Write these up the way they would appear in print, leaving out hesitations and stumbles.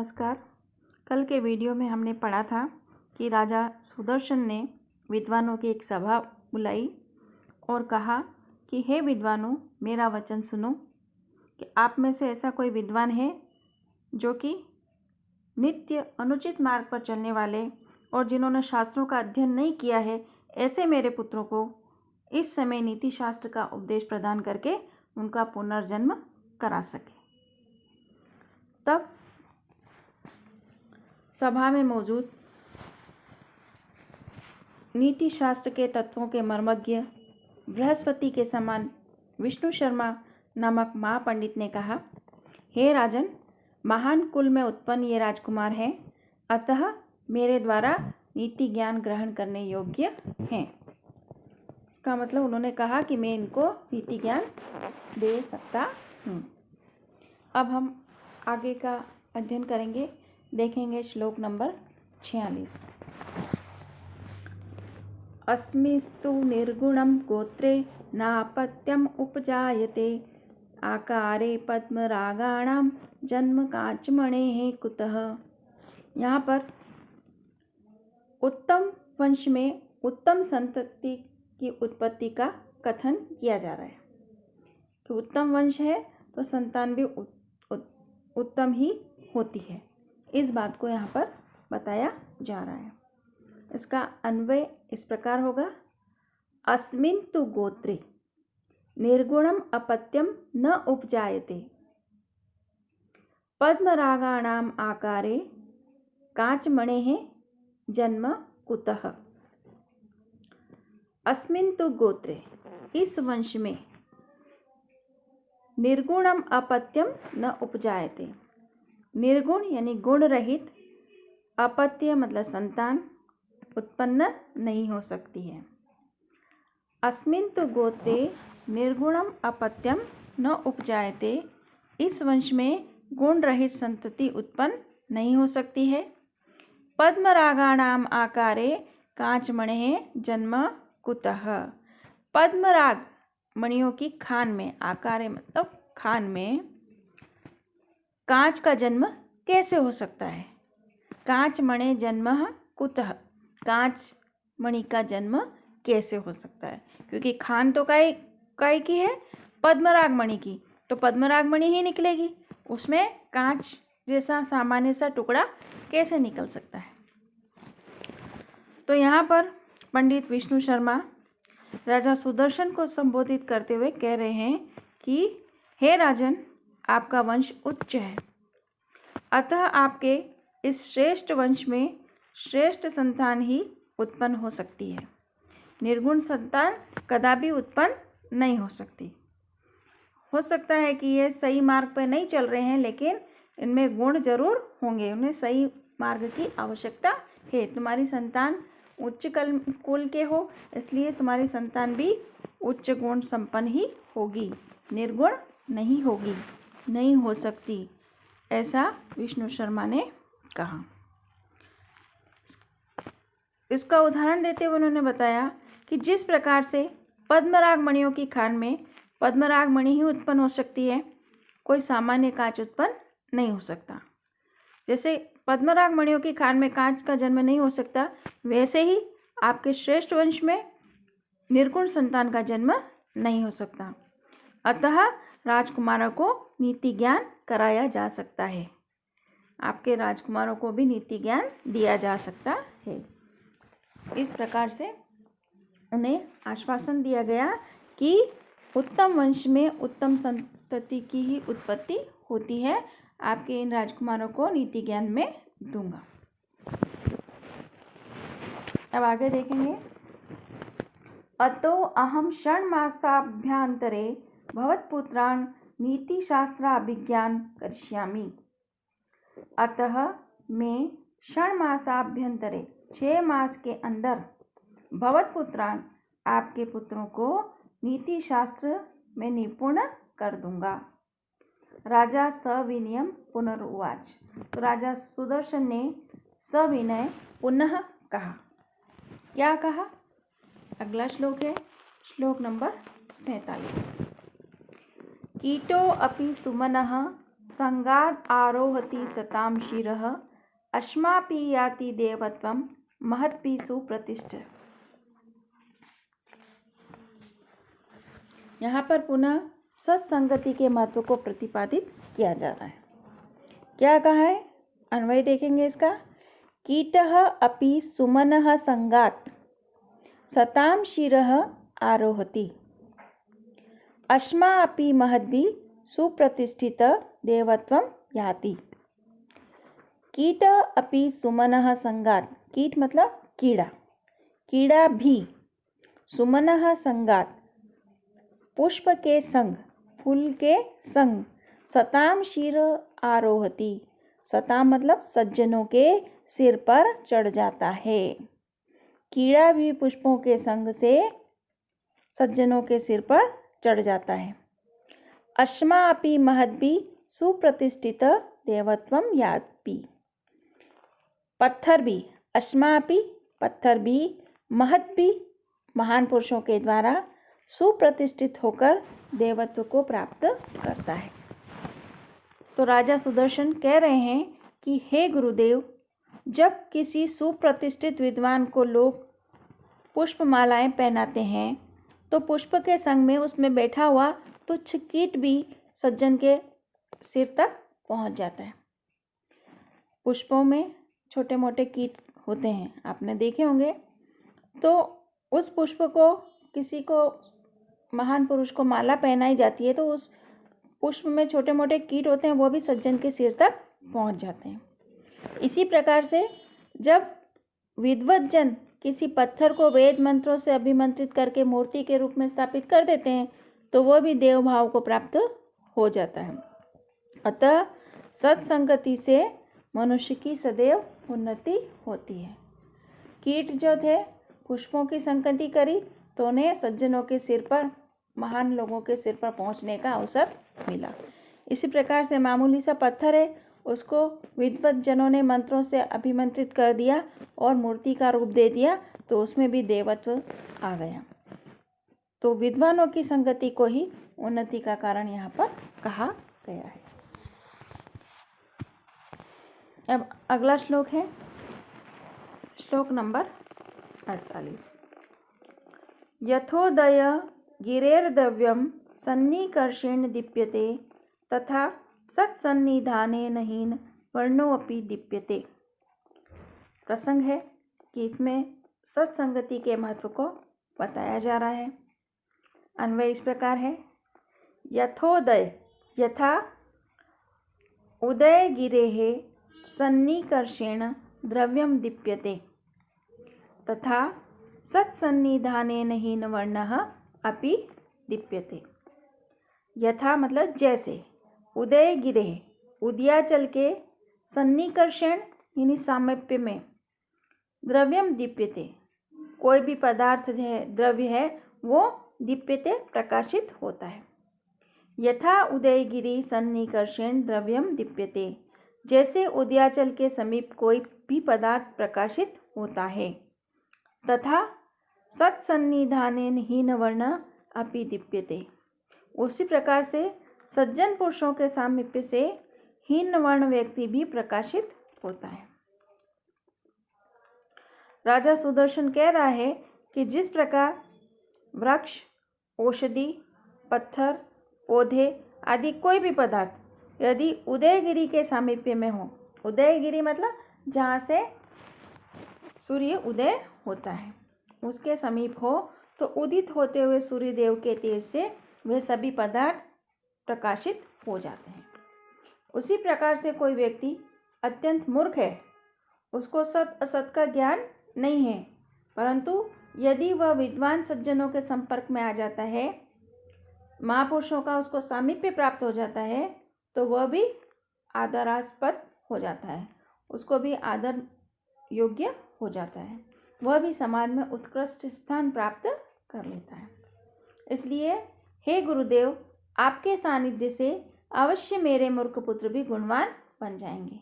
नमस्कार। कल के वीडियो में हमने पढ़ा था कि राजा सुदर्शन ने विद्वानों की एक सभा बुलाई और कहा कि हे विद्वानों, मेरा वचन सुनो कि आप में से ऐसा कोई विद्वान है जो कि नित्य अनुचित मार्ग पर चलने वाले और जिन्होंने शास्त्रों का अध्ययन नहीं किया है, ऐसे मेरे पुत्रों को इस समय नीति शास्त्र का उपदेश प्रदान करके उनका पुनर्जन्म करा सके। तब सभा में मौजूद नीति शास्त्र के तत्वों के मर्मज्ञ बृहस्पति के समान विष्णु शर्मा नामक महापंडित ने कहा, हे राजन, महान कुल में उत्पन्न ये राजकुमार हैं, अतः मेरे द्वारा नीति ज्ञान ग्रहण करने योग्य हैं। इसका मतलब उन्होंने कहा कि मैं इनको नीति ज्ञान दे सकता हूँ। अब हम आगे का अध्ययन करेंगे। देखेंगे श्लोक नंबर 46। अस्मिस्तु निर्गुणं गोत्रे नापत्यम उपजायते आकारे पद्मरागाणां जन्म काचमणेः कुतः। यहाँ पर उत्तम वंश में उत्तम संतति की उत्पत्ति का कथन किया जा रहा है कि उत्तम वंश है तो संतान भी उत्तम ही होती है। इस बात को यहाँ पर बताया जा रहा है। इसका अन्वय इस प्रकार होगा, अस्मिन् तु गोत्रे निर्गुणम अपत्यम न उपजायते पद्मरागाणाम आकारे काचमणेः जन्म कुतः। अस्मिन् तु गोत्रे, इस वंश में निर्गुणम अपत्यम न उपजायते, निर्गुण यानी गुण रहित, अपत्य मतलब संतान उत्पन्न नहीं हो सकती है। अस्मिन् तु गोत्रे निर्गुणम अपत्यम न उपजायते, इस वंश में गुण रहित संतति उत्पन्न नहीं हो सकती है। पद्मरागाणाम आकारे काचमणेः जन्म कुतः। पद्मराग मणियों की खान में, आकारे मतलब खान में, कांच का जन्म कैसे हो सकता है। कांच मणि जन्म कुतः, कांच मणि का जन्म कैसे हो सकता है, क्योंकि खान तो काय की है, पद्मराग मणि की, तो पद्मराग मणि ही निकलेगी, उसमें कांच जैसा सामान्य सा टुकड़ा कैसे निकल सकता है। तो यहाँ पर पंडित विष्णु शर्मा राजा सुदर्शन को संबोधित करते हुए कह रहे हैं कि हे राजन, आपका वंश उच्च है, अतः आपके इस श्रेष्ठ वंश में श्रेष्ठ संतान ही उत्पन्न हो सकती है। निर्गुण संतान कदापि उत्पन्न नहीं हो सकती। हो सकता है कि ये सही मार्ग पर नहीं चल रहे हैं, लेकिन इनमें गुण जरूर होंगे, उन्हें सही मार्ग की आवश्यकता है। तुम्हारी संतान उच्च कुल के हो, इसलिए तुम्हारी संतान भी उच्च गुण संपन्न ही होगी, निर्गुण नहीं होगी, नहीं हो सकती, ऐसा विष्णु शर्मा ने कहा। इसका उदाहरण देते हुए उन्होंने बताया कि जिस प्रकार से पद्मराग मणियों की खान में पद्मराग मणि ही उत्पन्न हो सकती है, कोई सामान्य कांच उत्पन्न नहीं हो सकता। जैसे पद्मराग मणियों की खान में कांच का जन्म नहीं हो सकता, वैसे ही आपके श्रेष्ठ वंश में निर्गुण संतान का जन्म नहीं हो सकता। अतः राजकुमारों को नीति ज्ञान कराया जा सकता है, आपके राजकुमारों को भी नीति ज्ञान दिया जा सकता है। इस प्रकार से उन्हें आश्वासन दिया गया कि उत्तम वंश में उत्तम संतति की ही उत्पत्ति होती है, आपके इन राजकुमारों को नीति ज्ञान में दूंगा। अब आगे देखेंगे। अतो अहम षण्मासाभ्यंतरे भवत्पुत्रान् नीतिशास्त्राभिज्ञान करिष्यामि। अतः मैं षण्मासाभ्यंतरे 6 मास के अंदर भवत्पुत्रान् आपके पुत्रों को नीति शास्त्र में निपुण कर दूंगा। राजा सविनयम पुनरुवाच। तो राजा सुदर्शन ने सविनय पुनः कहा। क्या कहा? अगला श्लोक है श्लोक नंबर 47। कीटो अपि सुमनः संगाद आरोहति सताम शिरः अश्मापि याति देवत्वं महत्पि सुप्रतिष्ठ। यहाँ पर पुनः सत्संगति के महत्व को प्रतिपादित किया जा रहा है। क्या कहा है, अन्वय देखेंगे इसका। कीटः अपि सुमनः संगात् सताम शिरः आरोहति अश्मा अपि महद्भिः सुप्रतिष्ठित देवत्वं याति। कीट अपि सुमनः संगात्, कीट मतलब कीड़ा, कीड़ा भी, सुमनः संगात् पुष्प के संग, फूल के संग, सताम शिर आरोहति, सताम मतलब सज्जनों के सिर पर चढ़ जाता है। कीड़ा भी पुष्पों के संग से सज्जनों के सिर पर चढ़ जाता है। अश्मा अपि महद्भिः सुप्रतिष्ठित देवत्वं याति। पत्थर भी, अश्मा अपि पत्थर भी, महद्भिः महान पुरुषों के द्वारा सुप्रतिष्ठित होकर देवत्व को प्राप्त करता है। तो राजा सुदर्शन कह रहे हैं कि हे गुरुदेव, जब किसी सुप्रतिष्ठित विद्वान को लोग पुष्पमालाएं पहनाते हैं तो पुष्प के संग में उसमें बैठा हुआ तुच्छ कीट भी सज्जन के सिर तक पहुंच जाता है। पुष्पों में छोटे मोटे कीट होते हैं, आपने देखे होंगे। तो उस पुष्प को, किसी को महान पुरुष को माला पहनाई जाती है तो उस पुष्प में छोटे मोटे कीट होते हैं, वो भी सज्जन के सिर तक पहुंच जाते हैं। इसी प्रकार से जब विद्वत जन किसी पत्थर को वेद मंत्रों से अभिमंत्रित करके मूर्ति के रूप में स्थापित कर देते हैं तो वह भी देव भाव को प्राप्त हो जाता है। अतः सत्संगति से मनुष्य की सदैव उन्नति होती है। कीट जो थे पुष्पों की संगति करी तो उन्हें सज्जनों के सिर पर, महान लोगों के सिर पर पहुंचने का अवसर मिला। इसी प्रकार से मामूली सा पत्थर है, उसको विद्वत जनों ने मंत्रों से अभिमंत्रित कर दिया और मूर्ति का रूप दे दिया तो उसमें भी देवत्व आ गया। तो विद्वानों की संगति को ही उन्नति का कारण यहाँ पर कहा गया है। अब अगला श्लोक है श्लोक नंबर 48। यथोदय गिरेर्द्रव्यं सन्निकर्षेण दीप्यते तथा सत्सन्निधानेन हीन वर्णोऽपि दीप्यते। प्रसंग है कि इसमें सत्संगति के महत्व को बताया जा रहा है। अन्वय इस प्रकार है। यथोदय, यथा उदय गिरेः सन्निकर्षेण द्रव्यं दीप्यते तथा सत्सन्निधानेन हीन वर्णः अपि दीप्यते। यथा मतलब जैसे, उदय गिरे उदयाचल के, सन्निकर्षण यानी सामीप्य में, द्रव्यम दीप्यते कोई भी पदार्थ है, द्रव्य है, वो दीप्यते प्रकाशित होता है। यथा उदयगिरी सन्निकर्षण द्रव्यम दीप्यते, जैसे उदयाचल के समीप कोई भी पदार्थ प्रकाशित होता है। तथा सत्सन्निधानेन हीन वर्ण अपि दीप्यते, उसी प्रकार से सज्जन पुरुषों के सामीप्य से हीन वर्ण व्यक्ति भी प्रकाशित होता है। राजा सुदर्शन कह रहा है कि जिस प्रकार वृक्ष, औषधि, पत्थर, पौधे आदि कोई भी पदार्थ यदि उदयगिरी के सामीप्य में हो, उदयगिरी मतलब जहाँ से सूर्य उदय होता है उसके समीप हो, तो उदित होते हुए सूर्य देव के तेज से वे सभी पदार्थ प्रकाशित हो जाते हैं। उसी प्रकार से कोई व्यक्ति अत्यंत मूर्ख है, उसको सत असत का ज्ञान नहीं है, परंतु यदि वह विद्वान सज्जनों के संपर्क में आ जाता है, महापुरुषों का उसको सामीप्य प्राप्त हो जाता है, तो वह भी आदरास्पद हो जाता है, उसको भी आदर योग्य हो जाता है, वह भी समाज में उत्कृष्ट स्थान प्राप्त कर लेता है। इसलिए हे गुरुदेव, आपके सानिध्य से अवश्य मेरे मूर्ख पुत्र भी गुणवान बन जाएंगे।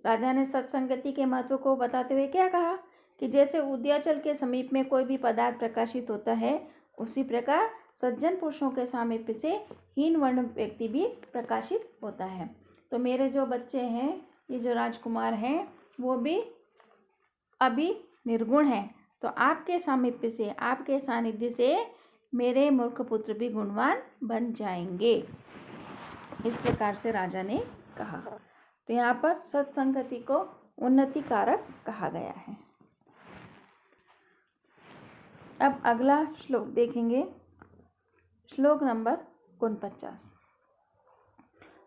राजा ने सत्संगति के महत्व को बताते हुए क्या कहा कि जैसे उदयाचल के समीप में कोई भी पदार्थ प्रकाशित होता है, उसी प्रकार सज्जन पुरुषों के सामीप्य से हीन वर्ण व्यक्ति भी प्रकाशित होता है। तो मेरे जो बच्चे हैं, ये जो राजकुमार हैं, वो भी अभी निर्गुण हैं। तो आपके सामीप्य से, आपके सानिध्य से मेरे मूर्ख पुत्र भी गुणवान बन जाएंगे। इस प्रकार से राजा ने कहा। तो यहाँ पर सत्संगति को उन्नति कारक कहा गया है। अब अगला श्लोक देखेंगे, श्लोक नंबर 49।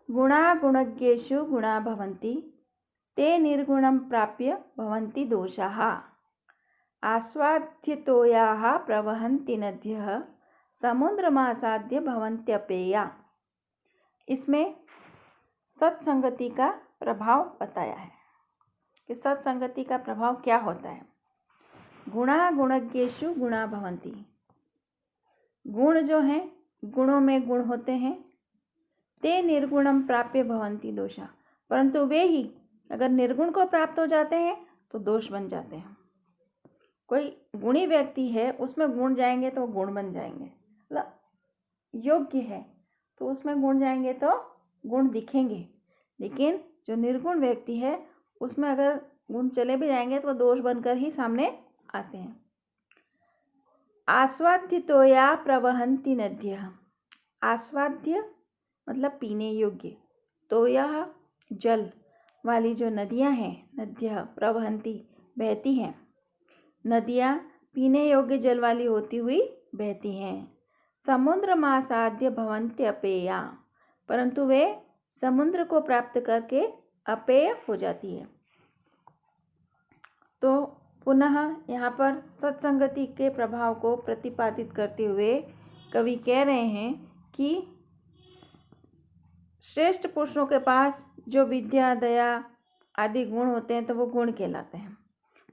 गुणा गुणज्ञेषु गुणा भवन्ति, ते निर्गुणं प्राप्य भवन्ति दोषाः। आस्वाद्यतोयाः प्रवहन्ति नद्यः, समुद्रमासाद्य भवन्त्यपेया। इसमें सत्संगति का प्रभाव बताया है कि सत्संगति का प्रभाव क्या होता है। गुणा गुणज्ञेषु गुणा भवन्ति, गुण जो हैं गुणों में गुण होते हैं। ते निर्गुणम प्राप्य भवन्ति दोषा, परंतु वे ही अगर निर्गुण को प्राप्त हो जाते हैं तो दोष बन जाते हैं। कोई गुणी व्यक्ति है, उसमें गुण जाएंगे तो गुण बन जाएंगे, मतलब योग्य है तो उसमें गुण जाएंगे तो गुण दिखेंगे। लेकिन जो निर्गुण व्यक्ति है उसमें अगर गुण चले भी जाएंगे तो दोष बनकर ही सामने आते हैं। आस्वाद्यतोया प्रवहन्ति नद्यः, आस्वाद्य मतलब पीने योग्य, तोया जल वाली जो नदियां हैं, नद्यः प्रवहन्ति बहती हैं, नदियां पीने योग्य जल वाली होती हुई बहती हैं। समुद्रमासाद्य भवन्त्यपेया, परंतु वे समुद्र को प्राप्त करके अपेय हो जाती है। तो पुनः यहाँ पर सत्संगति के प्रभाव को प्रतिपादित करते हुए कवि कह रहे हैं कि श्रेष्ठ पुरुषों के पास जो विद्या, दया आदि गुण होते हैं तो वो गुण कहलाते हैं।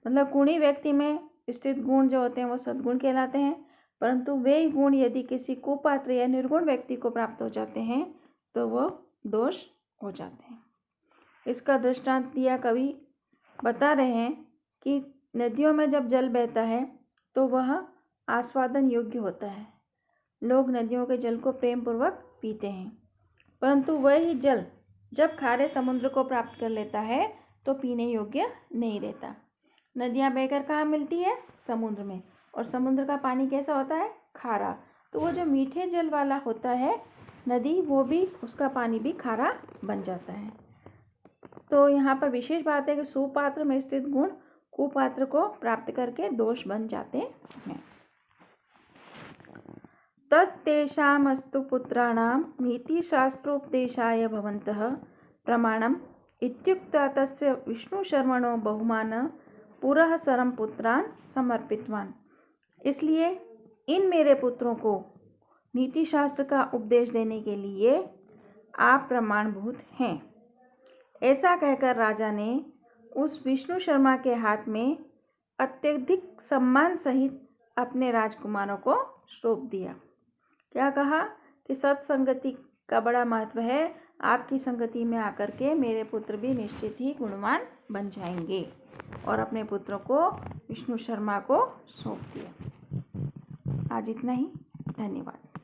मतलब गुणी व्यक्ति में स्थित गुण जो होते हैं वो सद्गुण कहलाते हैं। परंतु वे गुण यदि किसी कुपात्र या निर्गुण व्यक्ति को प्राप्त हो जाते हैं तो वो दोष हो जाते हैं। इसका दृष्टांत दिया कवि बता रहे हैं कि नदियों में जब जल बहता है तो वह आस्वादन योग्य होता है। लोग नदियों के जल को प्रेम पूर्वक पीते हैं, परंतु वही जल जब खारे समुद्र को प्राप्त कर लेता है तो पीने योग्य नहीं रहता। नदियाँ बहकर कहाँ मिलती है? समुद्र में। और समुद्र का पानी कैसा होता है? खारा। तो वो जो मीठे जल वाला होता है नदी, वो भी उसका पानी भी खारा बन जाता है। तो यहाँ पर विशेष बात है कि सुपात्र में स्थित गुण कुपात्र को प्राप्त करके दोष बन जाते हैं। तत्तेषामस्तु पुत्राणां नीतिशास्त्रोपदेशाय भवन्तः प्रमाणम् इत्युक्त्वा तस्य विष्णुशर्मणो बहुमान पुरः सरम पुत्रान् समर्पितवान्। इसलिए इन मेरे पुत्रों को नीति शास्त्र का उपदेश देने के लिए आप प्रमाणभूत हैं। ऐसा कहकर राजा ने उस विष्णु शर्मा के हाथ में अत्यधिक सम्मान सहित अपने राजकुमारों को सौंप दिया। क्या कहा कि सत्संगति का बड़ा महत्व है, आपकी संगति में आकर के मेरे पुत्र भी निश्चित ही गुणवान बन जाएंगे। और अपने पुत्रों को विष्णु शर्मा को सौंप दिया। आज इतना ही, धन्यवाद।